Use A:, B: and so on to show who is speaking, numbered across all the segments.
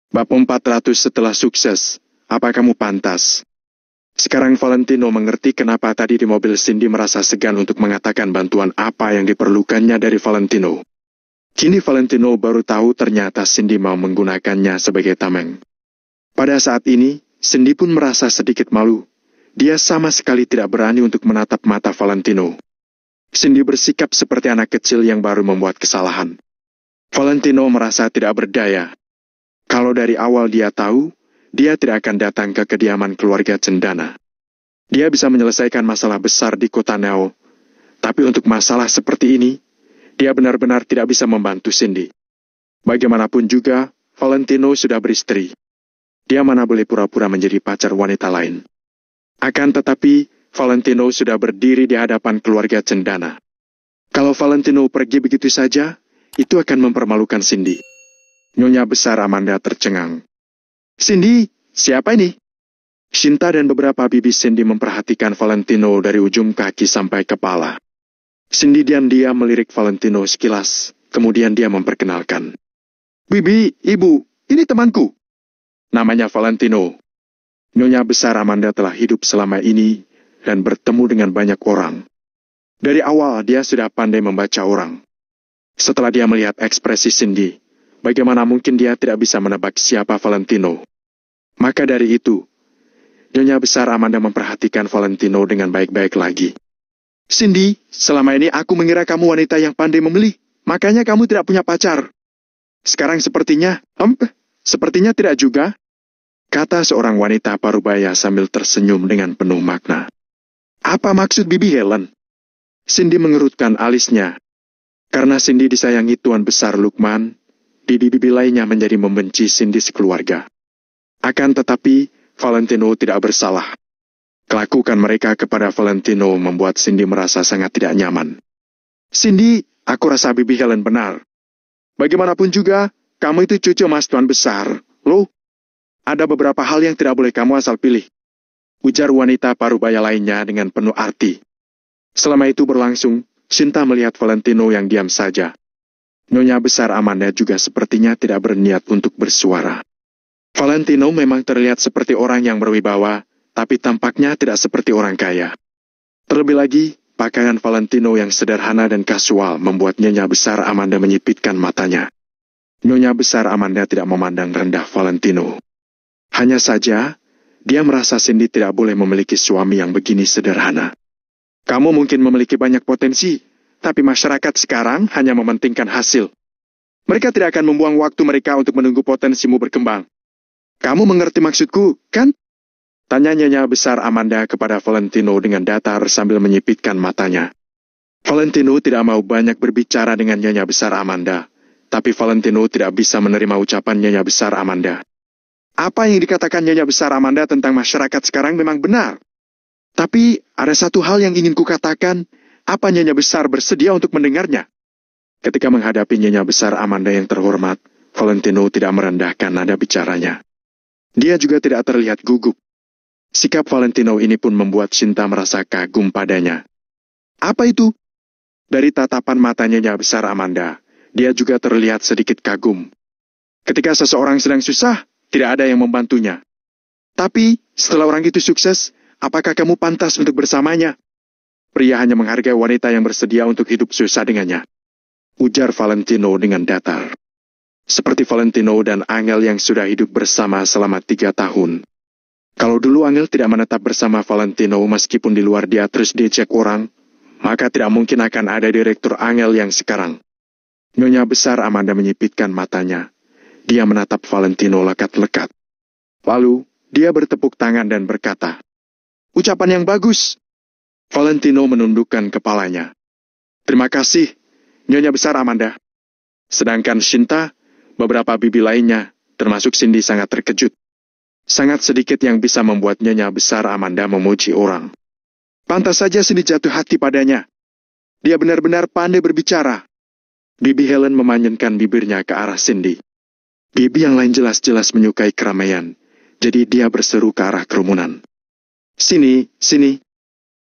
A: Bab 400 setelah sukses, apa kamu pantas? Sekarang Valentino mengerti kenapa tadi di mobil Cindy merasa segan untuk mengatakan bantuan apa yang diperlukannya dari Valentino. Kini Valentino baru tahu ternyata Cindy mau menggunakannya sebagai tameng. Pada saat ini, Cindy pun merasa sedikit malu. Dia sama sekali tidak berani untuk menatap mata Valentino. Cindy bersikap seperti anak kecil yang baru membuat kesalahan. Valentino merasa tidak berdaya. Kalau dari awal dia tahu, dia tidak akan datang ke kediaman keluarga Cendana. Dia bisa menyelesaikan masalah besar di kota Neo, tapi untuk masalah seperti ini, dia benar-benar tidak bisa membantu Cindy. Bagaimanapun juga, Valentino sudah beristri. Dia mana boleh pura-pura menjadi pacar wanita lain. Akan tetapi, Valentino sudah berdiri di hadapan keluarga Cendana. Kalau Valentino pergi begitu saja, itu akan mempermalukan Cindy. Nyonya besar Amanda tercengang. Cindy, siapa ini? Shinta dan beberapa bibi Cindy memperhatikan Valentino dari ujung kaki sampai kepala. Cindy diam-diam melirik Valentino sekilas, kemudian dia memperkenalkan. Bibi, ibu, ini temanku. Namanya Valentino. Nyonya besar Amanda telah hidup selama ini dan bertemu dengan banyak orang. Dari awal dia sudah pandai membaca orang. Setelah dia melihat ekspresi Cindy, bagaimana mungkin dia tidak bisa menebak siapa Valentino? Maka dari itu, Nyonya besar Amanda memperhatikan Valentino dengan baik-baik lagi. Cindy, selama ini aku mengira kamu wanita yang pandai memilih, makanya kamu tidak punya pacar. Sekarang sepertinya tidak juga, kata seorang wanita parubaya sambil tersenyum dengan penuh makna. Apa maksud Bibi Helen? Cindy mengerutkan alisnya. Karena Cindy disayangi Tuan Besar Lukman, bibi-bibi lainnya menjadi membenci Cindy sekeluarga. Akan tetapi, Valentino tidak bersalah. Kelakukan mereka kepada Valentino membuat Cindy merasa sangat tidak nyaman. Cindy, aku rasa Bibi Helen benar. Bagaimanapun juga, kamu itu cucu Mas Tuan Besar. Loh, ada beberapa hal yang tidak boleh kamu asal pilih. Ujar wanita parubaya lainnya dengan penuh arti. Selama itu berlangsung, Shinta melihat Valentino yang diam saja. Nyonya besar Amanda juga sepertinya tidak berniat untuk bersuara. Valentino memang terlihat seperti orang yang berwibawa, tapi tampaknya tidak seperti orang kaya. Terlebih lagi, pakaian Valentino yang sederhana dan kasual membuat Nyonya besar Amanda menyipitkan matanya. Nyonya besar Amanda tidak memandang rendah Valentino. Hanya saja, dia merasa Cindy tidak boleh memiliki suami yang begini sederhana. Kamu mungkin memiliki banyak potensi, tapi masyarakat sekarang hanya mementingkan hasil. Mereka tidak akan membuang waktu mereka untuk menunggu potensimu berkembang. Kamu mengerti maksudku, kan? Tanya Nyonya besar Amanda kepada Valentino dengan datar sambil menyipitkan matanya. Valentino tidak mau banyak berbicara dengan Nyonya besar Amanda, tapi Valentino tidak bisa menerima ucapan Nyonya besar Amanda. Apa yang dikatakan Nyonya besar Amanda tentang masyarakat sekarang memang benar. Tapi ada satu hal yang ingin kukatakan, apa Nyonya besar bersedia untuk mendengarnya? Ketika menghadapi Nyonya besar Amanda yang terhormat, Valentino tidak merendahkan nada bicaranya. Dia juga tidak terlihat gugup. Sikap Valentino ini pun membuat Shinta merasa kagum padanya. Apa itu? Dari tatapan matanya Nyonya besar Amanda, dia juga terlihat sedikit kagum. Ketika seseorang sedang susah, tidak ada yang membantunya. Tapi, setelah orang itu sukses, apakah kamu pantas untuk bersamanya? Pria hanya menghargai wanita yang bersedia untuk hidup susah dengannya. Ujar Valentino dengan datar. Seperti Valentino dan Angel yang sudah hidup bersama selama 3 tahun. Kalau dulu Angel tidak menetap bersama Valentino meskipun di luar dia terus dicek orang, maka tidak mungkin akan ada direktur Angel yang sekarang. Nyonya besar Amanda menyipitkan matanya. Dia menatap Valentino lekat-lekat. Lalu, dia bertepuk tangan dan berkata, ucapan yang bagus. Valentino menundukkan kepalanya. Terima kasih, Nyonya besar Amanda. Sedangkan Shinta, beberapa bibi lainnya, termasuk Cindy sangat terkejut. Sangat sedikit yang bisa membuat Nyonya besar Amanda memuji orang. Pantas saja Cindy jatuh hati padanya. Dia benar-benar pandai berbicara. Bibi Helen memanyunkan bibirnya ke arah Cindy. Bibi yang lain jelas-jelas menyukai keramaian, jadi dia berseru ke arah kerumunan. Sini, sini.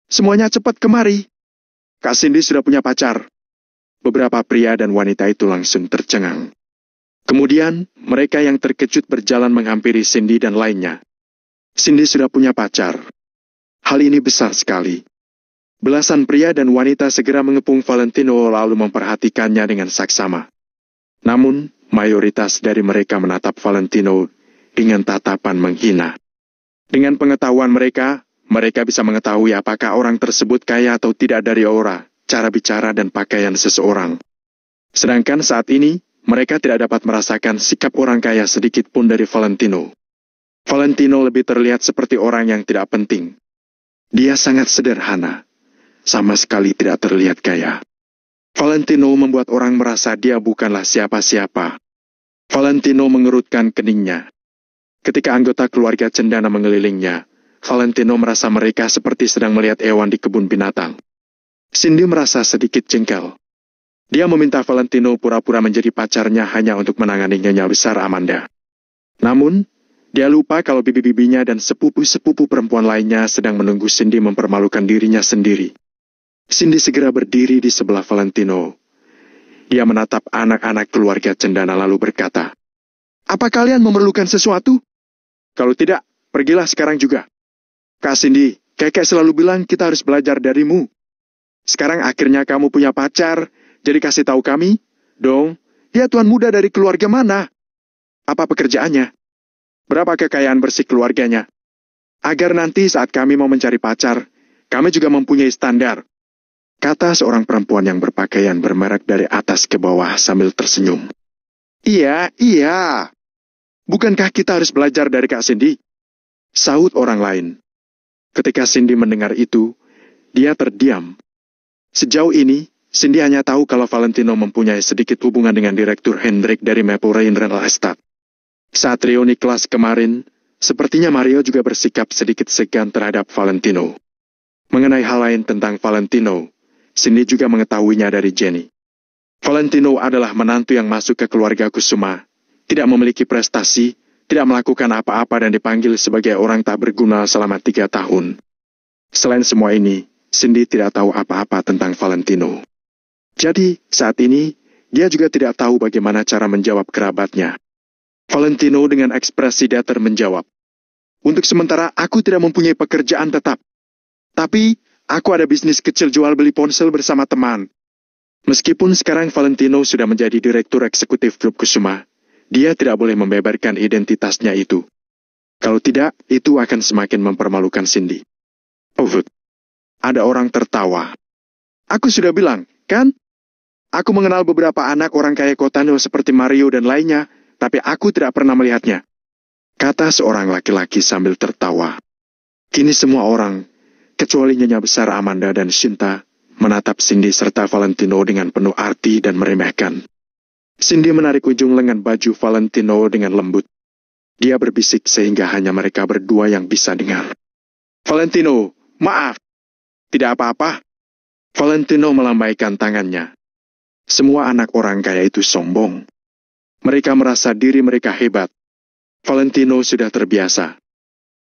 A: Semuanya cepat kemari. Kak Cindy sudah punya pacar. Beberapa pria dan wanita itu langsung tercengang. Kemudian, mereka yang terkejut berjalan menghampiri Cindy dan lainnya. Cindy sudah punya pacar. Hal ini besar sekali. Belasan pria dan wanita segera mengepung Valentino lalu memperhatikannya dengan saksama. Namun, mayoritas dari mereka menatap Valentino dengan tatapan menghina. Dengan pengetahuan mereka bisa mengetahui apakah orang tersebut kaya atau tidak dari aura, cara bicara dan pakaian seseorang. Sedangkan saat ini, mereka tidak dapat merasakan sikap orang kaya sedikit pun dari Valentino. Valentino lebih terlihat seperti orang yang tidak penting. Dia sangat sederhana, sama sekali tidak terlihat kaya. Valentino membuat orang merasa dia bukanlah siapa-siapa. Valentino mengerutkan keningnya. Ketika anggota keluarga cendana mengelilingnya, Valentino merasa mereka seperti sedang melihat hewan di kebun binatang. Cindy merasa sedikit jengkel. Dia meminta Valentino pura-pura menjadi pacarnya hanya untuk menangani nyonya besar Amanda. Namun, dia lupa kalau bibi-bibinya dan sepupu-sepupu perempuan lainnya sedang menunggu Cindy mempermalukan dirinya sendiri. Cindy segera berdiri di sebelah Valentino. Dia menatap anak-anak keluarga cendana lalu berkata, "Apa kalian memerlukan sesuatu? Kalau tidak, pergilah sekarang juga. Kak Cindy, kakek selalu bilang kita harus belajar darimu. Sekarang akhirnya kamu punya pacar, jadi kasih tahu kami, dong, dia tuan muda dari keluarga mana? Apa pekerjaannya? Berapa kekayaan bersih keluarganya? Agar nanti saat kami mau mencari pacar, kami juga mempunyai standar," kata seorang perempuan yang berpakaian bermerek dari atas ke bawah sambil tersenyum. Iya. Bukankah kita harus belajar dari Kak Cindy? Sahut orang lain. Ketika Cindy mendengar itu, dia terdiam. Sejauh ini, Cindy hanya tahu kalau Valentino mempunyai sedikit hubungan dengan Direktur Hendrik dari Maple Rain Real Estate. Saat reuni kelas kemarin, sepertinya Mario juga bersikap sedikit segan terhadap Valentino. Mengenai hal lain tentang Valentino, Cindy juga mengetahuinya dari Jenny. Valentino adalah menantu yang masuk ke keluarga Kusuma, tidak memiliki prestasi, tidak melakukan apa-apa dan dipanggil sebagai orang tak berguna selama 3 tahun. Selain semua ini, Cindy tidak tahu apa-apa tentang Valentino. Jadi, saat ini, dia juga tidak tahu bagaimana cara menjawab kerabatnya. Valentino dengan ekspresi datar menjawab, "Untuk sementara aku tidak mempunyai pekerjaan tetap. Tapi, aku ada bisnis kecil jual beli ponsel bersama teman." Meskipun sekarang Valentino sudah menjadi direktur eksekutif klub Kusuma, dia tidak boleh membeberkan identitasnya itu. Kalau tidak, itu akan semakin mempermalukan Cindy. Oh, ada orang tertawa. "Aku sudah bilang, kan? Aku mengenal beberapa anak orang kaya kota seperti Mario dan lainnya, tapi aku tidak pernah melihatnya," kata seorang laki-laki sambil tertawa. Kini semua orang, kecuali nyonya besar Amanda dan Shinta, menatap Cindy serta Valentino dengan penuh arti dan meremehkan. Cindy menarik ujung lengan baju Valentino dengan lembut. Dia berbisik sehingga hanya mereka berdua yang bisa dengar. "Valentino, maaf. Tidak apa-apa." Valentino melambaikan tangannya. Semua anak orang kaya itu sombong. Mereka merasa diri mereka hebat. Valentino sudah terbiasa.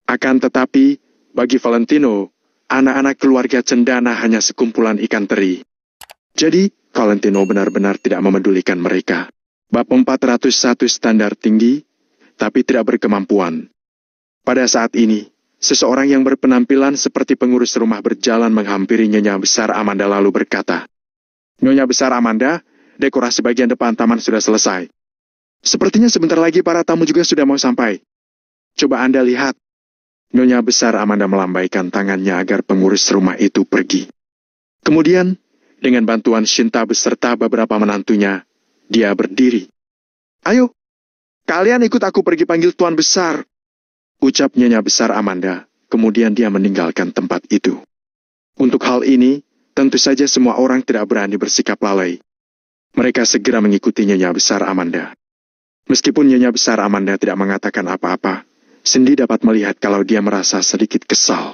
A: Akan tetapi, bagi Valentino, anak-anak keluarga cendana hanya sekumpulan ikan teri. Jadi, Valentino benar-benar tidak memedulikan mereka. Bab 401 standar tinggi, tapi tidak berkemampuan. Pada saat ini, seseorang yang berpenampilan seperti pengurus rumah berjalan menghampiri Nyonya Besar Amanda lalu berkata, "Nyonya Besar Amanda, dekorasi bagian depan taman sudah selesai. Sepertinya sebentar lagi para tamu juga sudah mau sampai. Coba Anda lihat." Nyonya Besar Amanda melambaikan tangannya agar pengurus rumah itu pergi. Kemudian, dengan bantuan Shinta beserta beberapa menantunya, dia berdiri. "Ayo, kalian ikut aku pergi panggil Tuan Besar," ucap Nyonya Besar Amanda, kemudian dia meninggalkan tempat itu. Untuk hal ini, tentu saja semua orang tidak berani bersikap lalai. Mereka segera mengikuti Nyonya Besar Amanda. Meskipun Nyonya Besar Amanda tidak mengatakan apa-apa, Cindy dapat melihat kalau dia merasa sedikit kesal.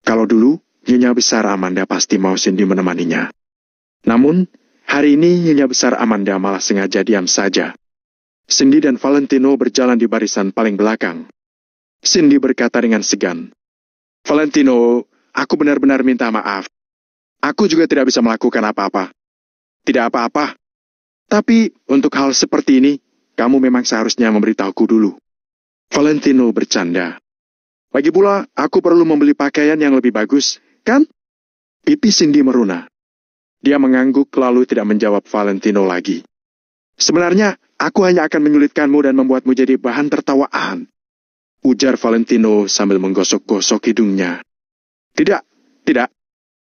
A: Kalau dulu, Nyonya Besar Amanda pasti mau Cindy menemaninya. Namun, hari ini Nyonya Besar Amanda malah sengaja diam saja. Cindy dan Valentino berjalan di barisan paling belakang. Cindy berkata dengan segan, "Valentino, aku benar-benar minta maaf. Aku juga tidak bisa melakukan apa-apa." "Tidak apa-apa. Tapi, untuk hal seperti ini, kamu memang seharusnya memberitahuku dulu. Valentino bercanda. Lagi pula, aku perlu membeli pakaian yang lebih bagus, kan? Pipi Cindy meruna. Dia mengangguk lalu tidak menjawab Valentino lagi. Sebenarnya, aku hanya akan menyulitkanmu dan membuatmu jadi bahan tertawaan, ujar Valentino sambil menggosok-gosok hidungnya. Tidak, tidak.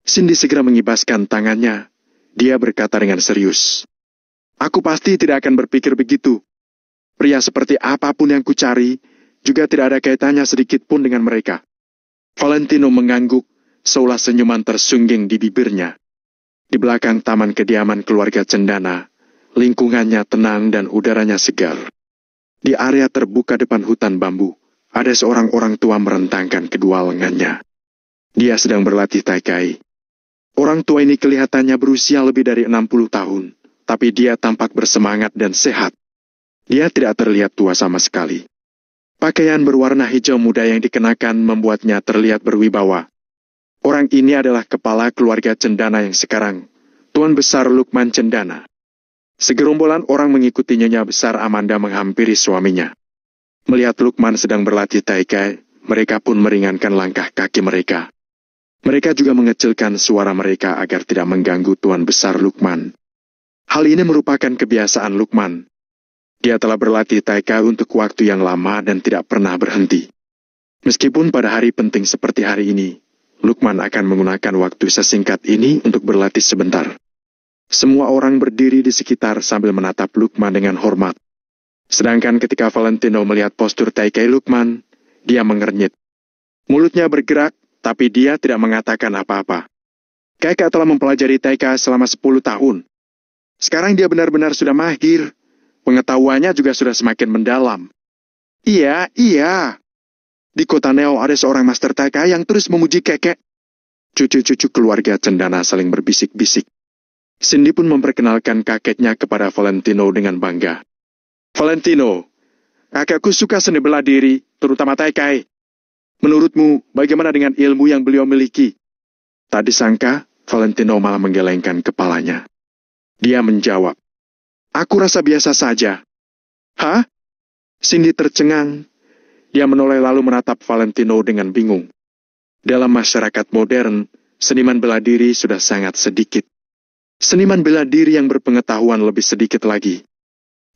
A: Cindy segera mengibaskan tangannya. Dia berkata dengan serius. Aku pasti tidak akan berpikir begitu. Pria seperti apapun yang kucari, juga tidak ada kaitannya sedikit pun dengan mereka. Valentino mengangguk, seolah senyuman tersungging di bibirnya. Di belakang taman kediaman keluarga Cendana, lingkungannya tenang dan udaranya segar. Di area terbuka depan hutan bambu, ada seorang orang tua merentangkan kedua lengannya. Dia sedang berlatih taikai. Orang tua ini kelihatannya berusia lebih dari 60 tahun, tapi dia tampak bersemangat dan sehat. Dia tidak terlihat tua sama sekali. Pakaian berwarna hijau muda yang dikenakan membuatnya terlihat berwibawa. Orang ini adalah kepala keluarga Cendana yang sekarang, Tuan Besar Lukman Cendana. Segerombolan orang mengikuti Nyonya Besar Amanda menghampiri suaminya. Melihat Lukman sedang berlatih taikai, mereka pun meringankan langkah kaki mereka. Mereka juga mengecilkan suara mereka agar tidak mengganggu Tuan Besar Lukman. Hal ini merupakan kebiasaan Lukman. Dia telah berlatih taikai untuk waktu yang lama dan tidak pernah berhenti. Meskipun pada hari penting seperti hari ini, Lukman akan menggunakan waktu sesingkat ini untuk berlatih sebentar. Semua orang berdiri di sekitar sambil menatap Lukman dengan hormat. Sedangkan ketika Valentino melihat postur taikai Lukman, dia mengernyit. Mulutnya bergerak, tapi dia tidak mengatakan apa-apa. Kakak telah mempelajari taikai selama 10 tahun. Sekarang dia benar-benar sudah mahir. Pengetahuannya juga sudah semakin mendalam. Iya. Di kota Neo ada seorang master taikai yang terus memuji kakek. Cucu-cucu keluarga Cendana saling berbisik-bisik. Cindy pun memperkenalkan kakeknya kepada Valentino dengan bangga. Valentino, kakekku suka seni bela diri, terutama taikai. Menurutmu, bagaimana dengan ilmu yang beliau miliki? Tak disangka, Valentino malah menggelengkan kepalanya. Dia menjawab, aku rasa biasa saja. Hah? Cindy tercengang. Dia menoleh lalu menatap Valentino dengan bingung. Dalam masyarakat modern, seniman bela diri sudah sangat sedikit. Seniman bela diri yang berpengetahuan lebih sedikit lagi.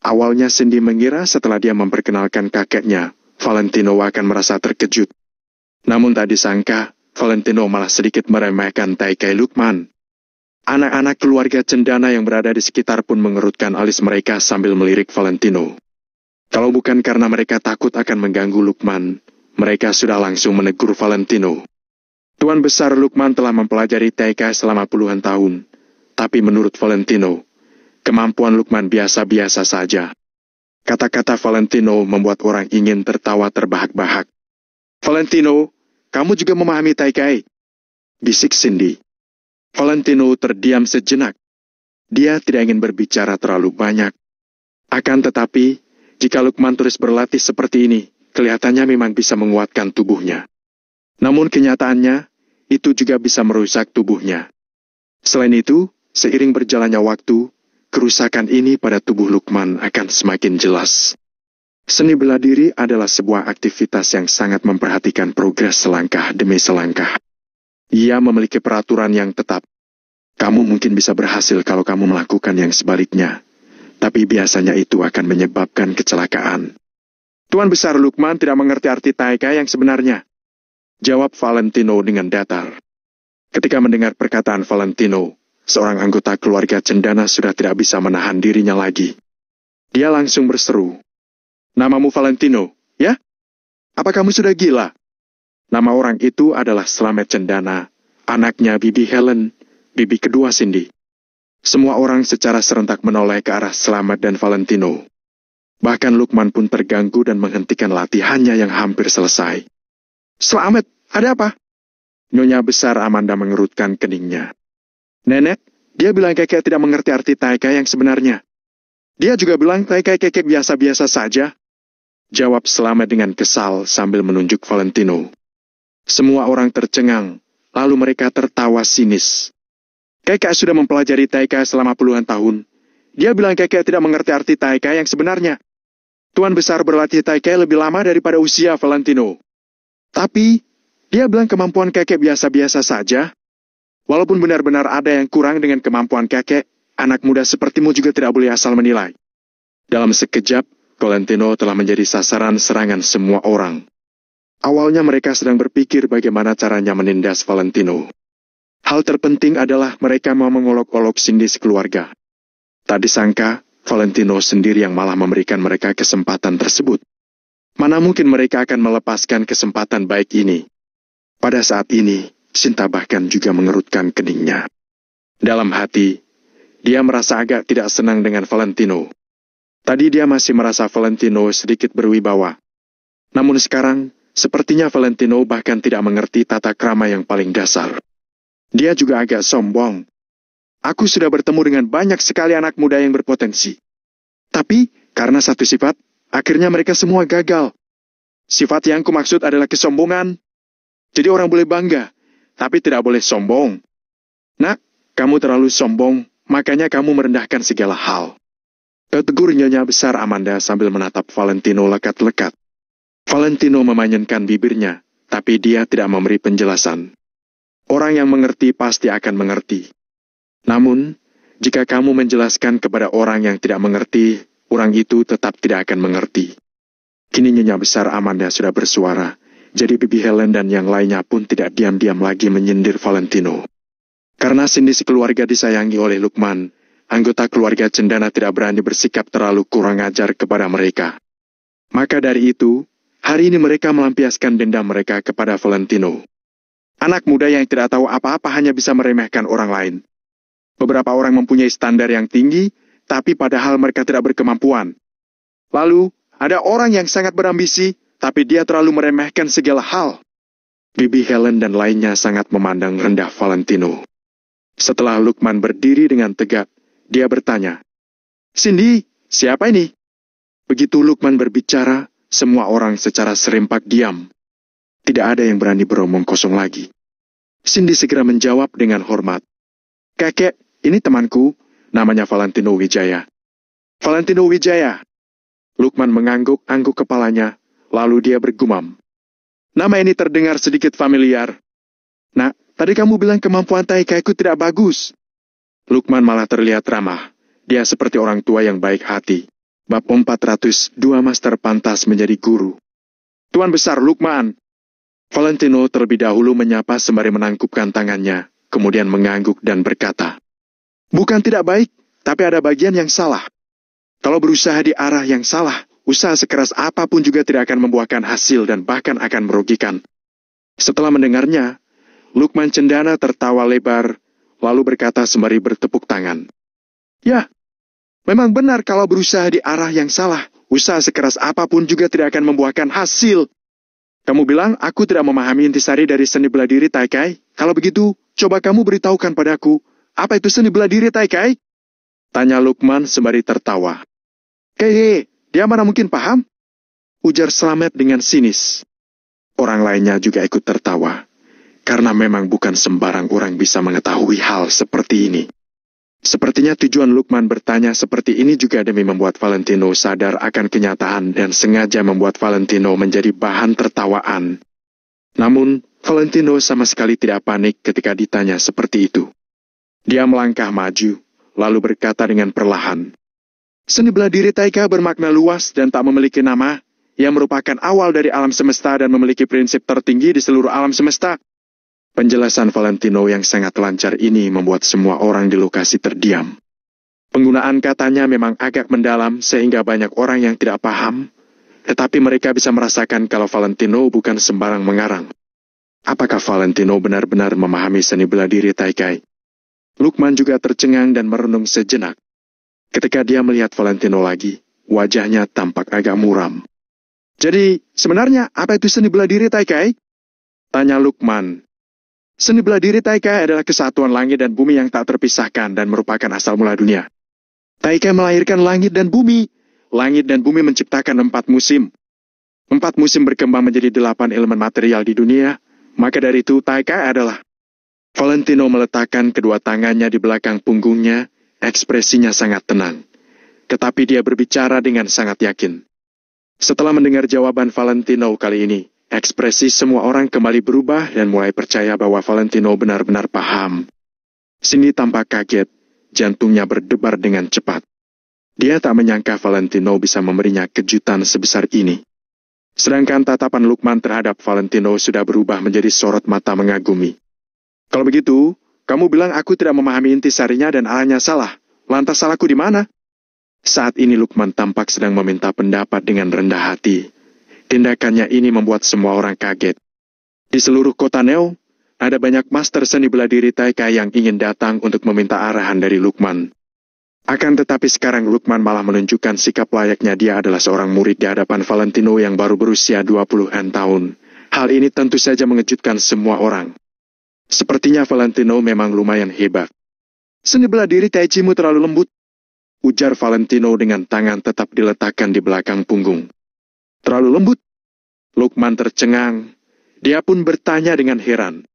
A: Awalnya Cindy mengira setelah dia memperkenalkan kakeknya, Valentino akan merasa terkejut. Namun tak disangka, Valentino malah sedikit meremehkan taikai Lukman. Anak-anak keluarga Cendana yang berada di sekitar pun mengerutkan alis mereka sambil melirik Valentino. Kalau bukan karena mereka takut akan mengganggu Lukman, mereka sudah langsung menegur Valentino. Tuan Besar Lukman telah mempelajari taikai selama puluhan tahun, tapi menurut Valentino, kemampuan Lukman biasa-biasa saja. Kata-kata Valentino membuat orang ingin tertawa terbahak-bahak. Valentino, kamu juga memahami taikai? Bisik Cindy. Valentino terdiam sejenak. Dia tidak ingin berbicara terlalu banyak. Akan tetapi, jika Lukman terus berlatih seperti ini, kelihatannya memang bisa menguatkan tubuhnya. Namun kenyataannya, itu juga bisa merusak tubuhnya. Selain itu, seiring berjalannya waktu, kerusakan ini pada tubuh Lukman akan semakin jelas. Seni bela diri adalah sebuah aktivitas yang sangat memperhatikan progres selangkah demi selangkah. Ia memiliki peraturan yang tetap. Kamu mungkin bisa berhasil kalau kamu melakukan yang sebaliknya, tapi biasanya itu akan menyebabkan kecelakaan. Tuan Besar Lukman tidak mengerti arti taikai yang sebenarnya, jawab Valentino dengan datar. Ketika mendengar perkataan Valentino, seorang anggota keluarga Cendana sudah tidak bisa menahan dirinya lagi. Dia langsung berseru, namamu Valentino, ya? Apa kamu sudah gila? Nama orang itu adalah Slamet Cendana, anaknya Bibi Helen, bibi kedua Cindy. Semua orang secara serentak menoleh ke arah Slamet dan Valentino. Bahkan Lukman pun terganggu dan menghentikan latihannya yang hampir selesai. Slamet, ada apa? Nyonya Besar Amanda mengerutkan keningnya. Nenek, dia bilang kakek tidak mengerti arti taikai yang sebenarnya. Dia juga bilang taikai kakek biasa-biasa saja. Jawab Slamet dengan kesal sambil menunjuk Valentino. Semua orang tercengang, lalu mereka tertawa sinis. Kakek sudah mempelajari taikai selama puluhan tahun. Dia bilang kakek tidak mengerti arti taikai yang sebenarnya. Tuan Besar berlatih Taikai lebih lama daripada usia Valentino. Tapi, dia bilang kemampuan kakek biasa-biasa saja. Walaupun benar-benar ada yang kurang dengan kemampuan kakek, anak muda sepertimu juga tidak boleh asal menilai. Dalam sekejap, Valentino telah menjadi sasaran serangan semua orang. Awalnya mereka sedang berpikir bagaimana caranya menindas Valentino. Hal terpenting adalah mereka mau mengolok-olok Cindy sekeluarga. Tak disangka, Valentino sendiri yang malah memberikan mereka kesempatan tersebut. Mana mungkin mereka akan melepaskan kesempatan baik ini? Pada saat ini, Sinta bahkan juga mengerutkan keningnya. Dalam hati, dia merasa agak tidak senang dengan Valentino. Tadi dia masih merasa Valentino sedikit berwibawa. Namun sekarang, sepertinya Valentino bahkan tidak mengerti tata krama yang paling dasar. Dia juga agak sombong. Aku sudah bertemu dengan banyak sekali anak muda yang berpotensi. Tapi, karena satu sifat, akhirnya mereka semua gagal. Sifat yang kumaksud adalah kesombongan. Jadi orang boleh bangga, tapi tidak boleh sombong. Nak, kamu terlalu sombong, makanya kamu merendahkan segala hal. Tegur Nyonya Besar Amanda sambil menatap Valentino lekat-lekat. Valentino memanyunkan bibirnya, tapi dia tidak memberi penjelasan. Orang yang mengerti pasti akan mengerti. Namun, jika kamu menjelaskan kepada orang yang tidak mengerti, orang itu tetap tidak akan mengerti. Kini Nyonya Besar Amanda sudah bersuara, jadi Bibi Helen dan yang lainnya pun tidak diam-diam lagi menyindir Valentino. Karena Cindy sekeluarga disayangi oleh Lukman, anggota keluarga Cendana tidak berani bersikap terlalu kurang ajar kepada mereka. Maka dari itu, hari ini mereka melampiaskan dendam mereka kepada Valentino. Anak muda yang tidak tahu apa-apa hanya bisa meremehkan orang lain. Beberapa orang mempunyai standar yang tinggi, tapi padahal mereka tidak berkemampuan. Lalu, ada orang yang sangat berambisi, tapi dia terlalu meremehkan segala hal. Bibi Helen dan lainnya sangat memandang rendah Valentino. Setelah Lukman berdiri dengan tegak, dia bertanya, "Cindy, siapa ini?" Begitu Lukman berbicara, semua orang secara serempak diam. Tidak ada yang berani beromong kosong lagi. Cindy segera menjawab dengan hormat, "Kakek, ini temanku, namanya Valentino Wijaya." "Valentino Wijaya." Lukman mengangguk-angguk kepalanya, lalu dia bergumam, "Nama ini terdengar sedikit familiar." "Nak, tadi kamu bilang kemampuan Taikaiku tidak bagus." Lukman malah terlihat ramah. Dia seperti orang tua yang baik hati. Bab 402 Master Pantas Menjadi Guru. "Tuan Besar Lukman." Valentino terlebih dahulu menyapa sembari menangkupkan tangannya, kemudian mengangguk dan berkata, "Bukan tidak baik, tapi ada bagian yang salah. Kalau berusaha di arah yang salah, usaha sekeras apapun juga tidak akan membuahkan hasil dan bahkan akan merugikan." Setelah mendengarnya, Lukman Cendana tertawa lebar, lalu berkata sembari bertepuk tangan, "Ya, memang benar kalau berusaha di arah yang salah, usaha sekeras apapun juga tidak akan membuahkan hasil. Kamu bilang aku tidak memahami intisari dari seni bela diri Taikai? Kalau begitu, coba kamu beritahukan padaku, apa itu seni bela diri Taikai?" Tanya Lukman sembari tertawa. "Hehe, dia mana mungkin paham?" Ujar Slamet dengan sinis. Orang lainnya juga ikut tertawa, karena memang bukan sembarang orang bisa mengetahui hal seperti ini. Sepertinya tujuan Lukman bertanya seperti ini juga demi membuat Valentino sadar akan kenyataan dan sengaja membuat Valentino menjadi bahan tertawaan. Namun, Valentino sama sekali tidak panik ketika ditanya seperti itu. Dia melangkah maju, lalu berkata dengan perlahan, "Seni bela diri Taika bermakna luas dan tak memiliki nama, yang merupakan awal dari alam semesta dan memiliki prinsip tertinggi di seluruh alam semesta." Penjelasan Valentino yang sangat lancar ini membuat semua orang di lokasi terdiam. Penggunaan katanya memang agak mendalam sehingga banyak orang yang tidak paham, tetapi mereka bisa merasakan kalau Valentino bukan sembarang mengarang. Apakah Valentino benar-benar memahami seni bela diri Taikai? Lukman juga tercengang dan merenung sejenak. Ketika dia melihat Valentino lagi, wajahnya tampak agak muram. "Jadi, sebenarnya apa itu seni bela diri Taikai?" Tanya Lukman. "Seni bela diri Taikai adalah kesatuan langit dan bumi yang tak terpisahkan dan merupakan asal mula dunia. Taikai melahirkan langit dan bumi. Langit dan bumi menciptakan 4 musim. 4 musim berkembang menjadi 8 elemen material di dunia. Maka dari itu Taikai adalah..." Valentino meletakkan kedua tangannya di belakang punggungnya, ekspresinya sangat tenang. Tetapi dia berbicara dengan sangat yakin. Setelah mendengar jawaban Valentino kali ini, ekspresi semua orang kembali berubah dan mulai percaya bahwa Valentino benar-benar paham. Cindy tampak kaget, jantungnya berdebar dengan cepat. Dia tak menyangka Valentino bisa memberinya kejutan sebesar ini. Sedangkan tatapan Lukman terhadap Valentino sudah berubah menjadi sorot mata mengagumi. Kalau begitu, kamu bilang aku tidak memahami intisarinya dan arahnya salah. Lantas salahku di mana? Saat ini Lukman tampak sedang meminta pendapat dengan rendah hati. Tindakannya ini membuat semua orang kaget. Di seluruh kota Neo, ada banyak master seni bela diri Taikai yang ingin datang untuk meminta arahan dari Lukman. Akan tetapi sekarang Lukman malah menunjukkan sikap layaknya dia adalah seorang murid di hadapan Valentino yang baru berusia 20-an tahun. Hal ini tentu saja mengejutkan semua orang. Sepertinya Valentino memang lumayan hebat. Seni bela diri Taichimu terlalu lembut, ujar Valentino dengan tangan tetap diletakkan di belakang punggung. Terlalu lembut? Lukman tercengang. Dia pun bertanya dengan heran.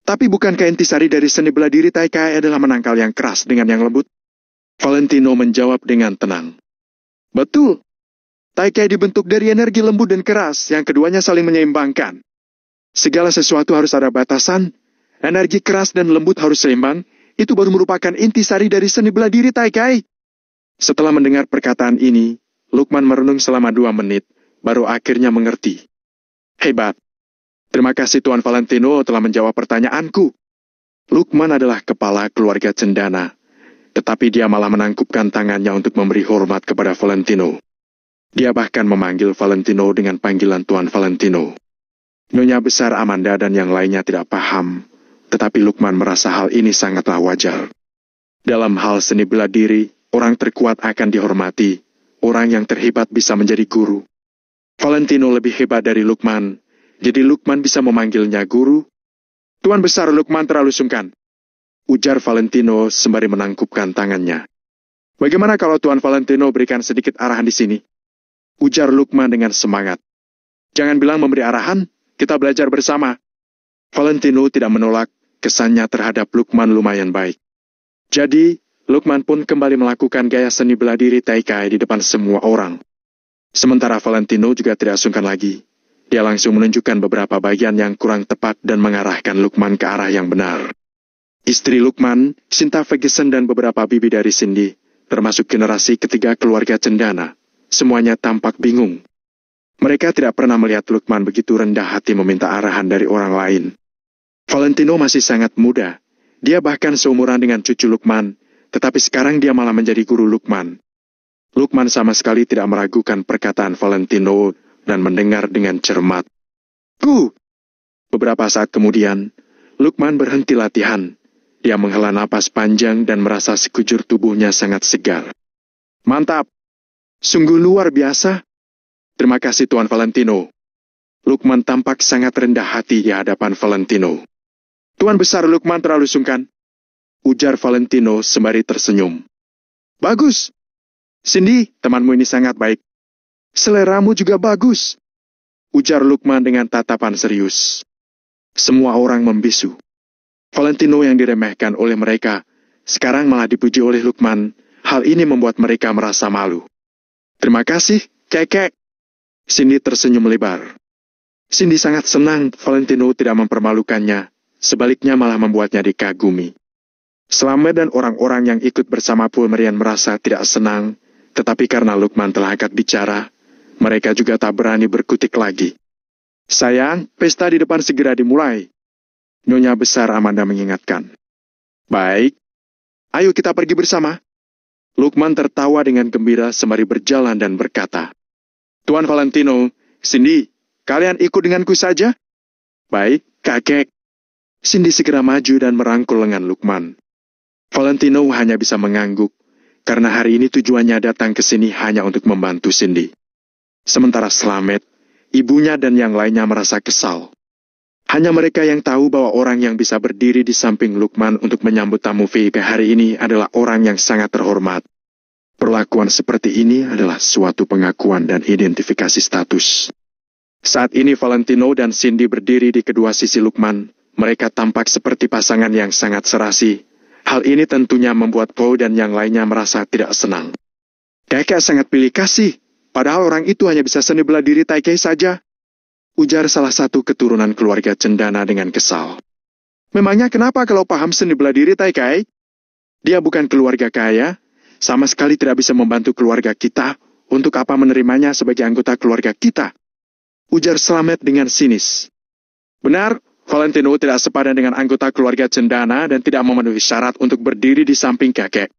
A: Tapi bukankah intisari dari seni bela diri Taikai adalah menangkal yang keras dengan yang lembut? Valentino menjawab dengan tenang. Betul. Taikai dibentuk dari energi lembut dan keras, yang keduanya saling menyeimbangkan. Segala sesuatu harus ada batasan. Energi keras dan lembut harus seimbang. Itu baru merupakan intisari dari seni bela diri Taikai. Setelah mendengar perkataan ini, Lukman merenung selama 2 menit, baru akhirnya mengerti. Hebat. Terima kasih Tuan Valentino telah menjawab pertanyaanku. Lukman adalah kepala keluarga Cendana. Tetapi dia malah menangkupkan tangannya untuk memberi hormat kepada Valentino. Dia bahkan memanggil Valentino dengan panggilan Tuan Valentino. Nyonya besar Amanda dan yang lainnya tidak paham, tetapi Lukman merasa hal ini sangatlah wajar. Dalam hal seni bela diri, orang terkuat akan dihormati, orang yang terhebat bisa menjadi guru. Valentino lebih hebat dari Lukman, jadi Lukman bisa memanggilnya guru. Tuan besar Lukman terlalu sungkan, ujar Valentino sembari menangkupkan tangannya. Bagaimana kalau Tuan Valentino berikan sedikit arahan di sini? Ujar Lukman dengan semangat. Jangan bilang memberi arahan, kita belajar bersama. Valentino tidak menolak, kesannya terhadap Lukman lumayan baik. Jadi, Lukman pun kembali melakukan gaya seni bela diri Taikai di depan semua orang. Sementara Valentino juga tidak sungkan lagi. Dia langsung menunjukkan beberapa bagian yang kurang tepat dan mengarahkan Lukman ke arah yang benar. Istri Lukman, Sinta Ferguson dan beberapa bibi dari Cindy, termasuk generasi ketiga keluarga Cendana, semuanya tampak bingung. Mereka tidak pernah melihat Lukman begitu rendah hati meminta arahan dari orang lain. Valentino masih sangat muda. Dia bahkan seumuran dengan cucu Lukman, tetapi sekarang dia malah menjadi guru Lukman. Lukman sama sekali tidak meragukan perkataan Valentino dan mendengar dengan cermat. Beberapa saat kemudian, Lukman berhenti latihan. Dia menghela napas panjang dan merasa sekujur tubuhnya sangat segar. Mantap! Sungguh luar biasa! Terima kasih Tuan Valentino. Lukman tampak sangat rendah hati di hadapan Valentino. Tuan besar Lukman terlalu sungkan, ujar Valentino sembari tersenyum. Bagus! Cindy, temanmu ini sangat baik. Seleramu juga bagus, ujar Lukman dengan tatapan serius. Semua orang membisu. Valentino yang diremehkan oleh mereka, sekarang malah dipuji oleh Lukman. Hal ini membuat mereka merasa malu. Terima kasih, kekek. Cindy tersenyum lebar. Cindy sangat senang Valentino tidak mempermalukannya, sebaliknya malah membuatnya dikagumi. Selama dan orang-orang yang ikut bersama Pulmerian merasa tidak senang, tetapi karena Lukman telah angkat bicara, mereka juga tak berani berkutik lagi. Sayang, pesta di depan segera dimulai. Nyonya besar Amanda mengingatkan. Baik, ayo kita pergi bersama. Lukman tertawa dengan gembira sembari berjalan dan berkata, Tuan Valentino, Cindy, kalian ikut denganku saja? Baik, kakek. Cindy segera maju dan merangkul lengan Lukman. Valentino hanya bisa mengangguk, karena hari ini tujuannya datang ke sini hanya untuk membantu Cindy. Sementara Slamet, ibunya dan yang lainnya merasa kesal. Hanya mereka yang tahu bahwa orang yang bisa berdiri di samping Lukman untuk menyambut tamu VIP hari ini adalah orang yang sangat terhormat. Perlakuan seperti ini adalah suatu pengakuan dan identifikasi status. Saat ini Valentino dan Cindy berdiri di kedua sisi Lukman. Mereka tampak seperti pasangan yang sangat serasi. Hal ini tentunya membuat Poe dan yang lainnya merasa tidak senang. Kakek sangat pilih kasih, Padahal orang itu hanya bisa seni bela diri Taikei saja. Ujar salah satu keturunan keluarga Cendana dengan kesal. Memangnya kenapa kalau paham seni bela diri Taikei? Dia bukan keluarga kaya, sama sekali tidak bisa membantu keluarga kita. Untuk apa menerimanya sebagai anggota keluarga kita? Ujar Slamet dengan sinis. Benar, Valentino tidak sepadan dengan anggota keluarga Cendana dan tidak memenuhi syarat untuk berdiri di samping kakek.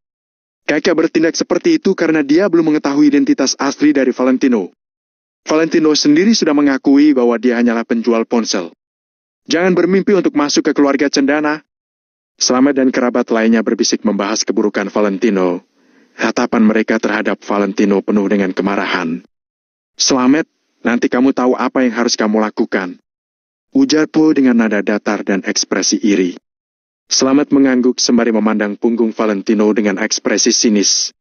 A: Kakek bertindak seperti itu karena dia belum mengetahui identitas asli dari Valentino. Valentino sendiri sudah mengakui bahwa dia hanyalah penjual ponsel. Jangan bermimpi untuk masuk ke keluarga Cendana. Slamet dan kerabat lainnya berbisik membahas keburukan Valentino. Hatapan mereka terhadap Valentino penuh dengan kemarahan. Slamet, nanti kamu tahu apa yang harus kamu lakukan. Ujar Po dengan nada datar dan ekspresi iri. Slamet mengangguk sembari memandang punggung Valentino dengan ekspresi sinis.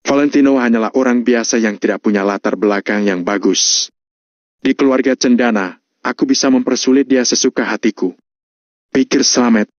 A: Valentino hanyalah orang biasa yang tidak punya latar belakang yang bagus. Di keluarga Cendana, aku bisa mempersulit dia sesuka hatiku. Pikir Slamet.